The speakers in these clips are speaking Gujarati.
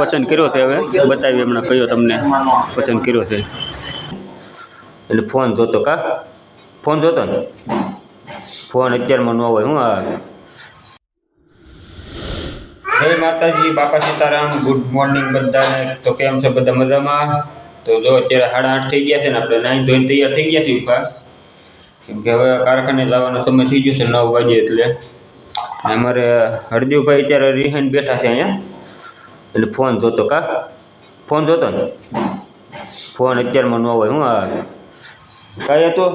પસંદ કર્યો છે હવે બતાવી હમણાં કયો તમને પસંદ કર્યો છે એટલે ફોન જોતો કા ફોન જોતો ને ફોન અત્યારમાં ન હોય હું જય માતાજી બાપા સીતારામ ગુડ મોર્નિંગ બધાને તો કેમ છે બધા મજામાં તો જો અત્યારે 8:30 થઈ ગયા છે ને આપણે નાઈ ધોઈને તૈયાર થઈ ગયા છીએ ઉપા કેમ કે હવે કારખાને જવાનો સમય થઈ ગયો છે 9 વાગે એટલે અમારે હરદેવભાઈ અત્યારે રિહાઈને બેઠા છે અહીંયા એટલે ફોન જોતો કા ફોન જોતો ને ફોન અત્યારમાં ન હોય હું કાંઈ હતો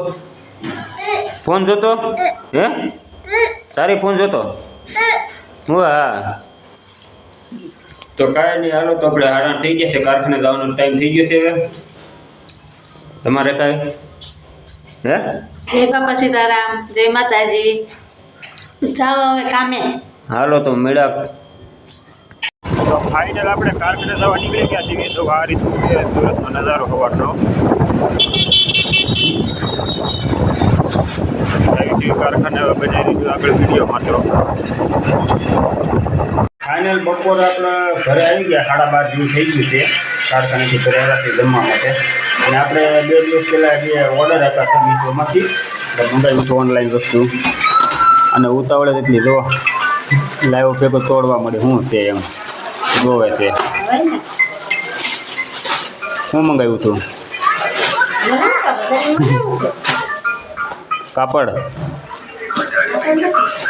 ફોન જોતો હે તારી ફોન જોતો હું તો કાંઈ નહીં હાલો તો આપણે 8:30 થઈ ગયા છે કારખાને જવાનો ટાઈમ થઈ ગયો છે હવે તમારે કાંઈ હે જય બાપા સીતારામ જય માતાજી જાઓ હવે કામે હાલો તો મેળા તો ફાઇનલ આપણે કારખાને જવા નીકળી ગયા છીએ તો આ રીતનો સુરતનો નજારો હોવાનો કારખાને બનાવી દીધું આગળ વિડીયોમાં તો ફાઇનલ બપોર આપણે ઘરે આવી ગયા 12:30 જેવું થઈ ગયું છે કારખાનેથી ઘરે આવ્યા છે જમવા માટે અને આપણે 2 દિવસ પહેલાં જે ઓર્ડર આપ્યા હતા મીશોમાંથી મંગાવ્યું હતું ઓનલાઈન વસ્તુ અને ઉતાવળે એટલી જો લાઈવ ભેગો તોડવા મળે શું છે એમ જોવે છે શું મંગાવ્યું હતું કાપડ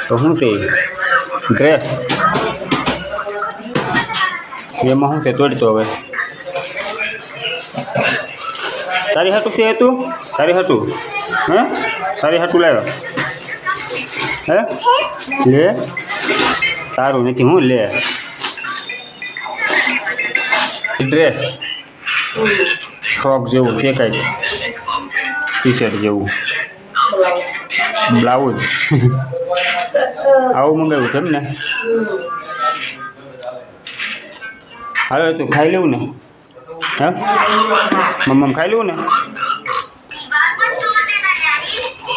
તો શું છે ડ્રેસ એમાં શું છે તોડતો હવે તારી હાટું છે તું તારી હાટું હે તારી હાટું લાવ્યો હે લે તારું નથી હું લે ડ્રેસ ફ્રોક જેવું છે કાંઈ ટી શર્ટ જેવું બ્લાઉઝ આવું મંગાવ્યું છે એમ ને હાલો તું ખાઈ લેવું ને હા મમ્મ ખાઈ લેવું ને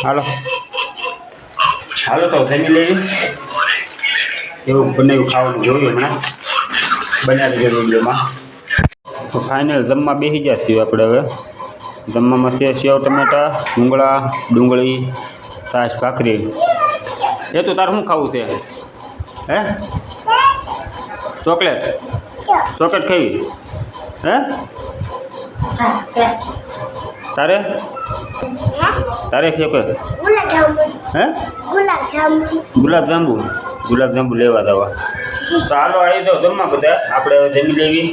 હાલો હાલો તો જમી લેવી એવું બનાવ્યું ખાવાનું જોયું હમણાં બનાવી દેજો વિડીયોમાં તો ફાઇનલ જમવા બેસી ગયા છીએ આપણે હવે જમવામાં છે સેવ ટમેટા ભૂંગળા ડુંગળી છાશ ભાખરી એ તો તારે શું ખાવું છે હે ચોકલેટ ચોકલેટ ખાવી હે તારે તારે છે કે હે ગુલાબજાંબુ લેવા જવા તો હાલો આવી જાઓ જમવા બધા આપણે હવે જમી લેવી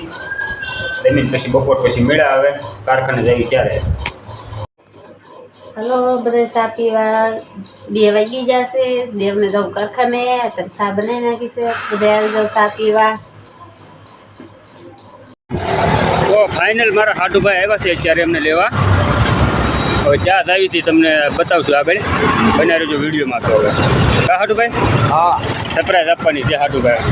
જમીન પછી બપોર પછી મેળા આવે કારખાને જવી ત્યારે હલો બધે ચા પીવા 2 વાગી જશે દેવને જાઉં કારખાને અત્યારે ચા બનાવી નાખી છે બધે આવી જાઉં ચા પીવા તો ફાઇનલ મારા હાટુભાઈ આવ્યા છે અત્યારે એમને લેવા હવે ચા આવી હતી તમને બતાવશું આગળ બના રહેજો વિડીયોમાં તો હવે હા હાટુભાઈ હા સરપ્રાઈઝ આપવાની છે હાટુભાઈ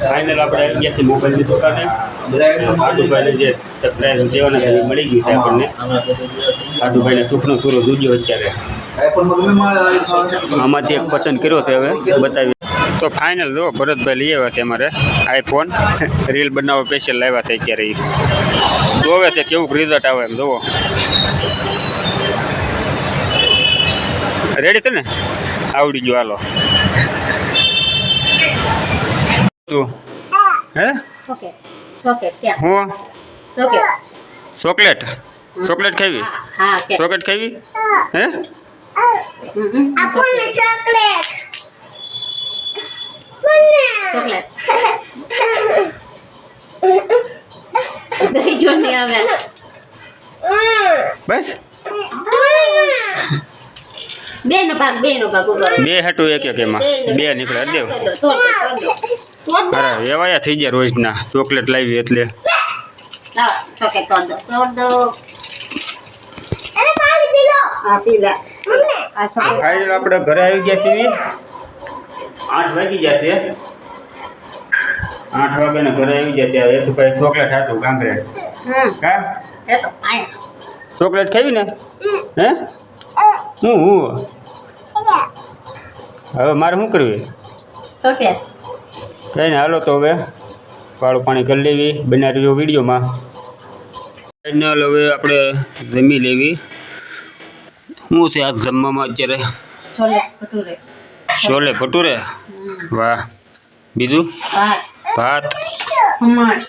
ફાઇનલ આપણે આવી ગયા છીએ મોબાઈલની દુકાને હાટુભાઈને જે સરપ્રાઈઝ દેવાના છે મળી ગયું છે આપણને હાટુભાઈને સુખનો પૂરો દૂધ્યો અત્યારે આમાંથી એક પસંદ કર્યો છે હવે બતાવી તો ફાઇનલ જો ભરતભાઈ લઈ આવ્યા છે અમારે આઈફોન રીલ બનાવવા સ્પેશિયલ લાવ્યા છે અત્યારે જોવે છે કેવું રિઝલ્ટ આવે એમ જોવો રેડી છે ને આવડી ગયો હાલો તું હે હું ચોકલેટ ચોકલેટ ખાવી ચોકલેટ ખાવી હે બસ બે હાટું એક એમાં બે નીકળે દેવ અરે એવાયા થઈ ગયા રોજના ચોકલેટ લાવી એટલે આપણે ઘરે આવી ગયા છીએ 8 વાગી ગયા છે 8 વાગ્યાને ઘરે આવી ગયા ત્યારે એક ભાઈ ચોકલેટ હતું ગાંગરે કા ચોકલેટ ખાવી ને હે હું હવે મારે શું કરવી કંઈ ને હાલો તો હવે કાળું પાણી કરી લેવી, બનાવી રહ્યો વિડીયોમાં. ફાઇનલ હવે આપણે જમી લેવી. શું છે આ જમવામાં અત્યારે? છોલે ભટુરે. છોલે ભટુરે. વાહ. બીજું? ભાત,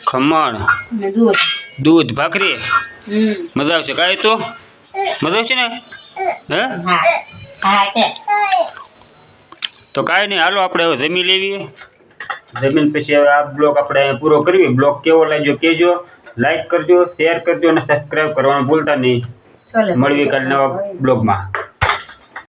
ખમણ, ને દૂધ. દૂધ, ભાખરી. મજા આવશે કાંઈ તો? મજા આવશે ને? હે? તો કાંઈ નહીં, હાલો આપણે હવે જમી લેવી. જમીન પછી હવે આ બ્લોગ આપણે અહીંયા પૂરો કરવી. બ્લોગ કેવો લાગ્યો કહેજો, લાઈક કરજો, શેર કરજો અને સબસ્ક્રાઈબ કરવાનું ભૂલતા નહીં. મળવી કાલે નવા બ્લોગમાં.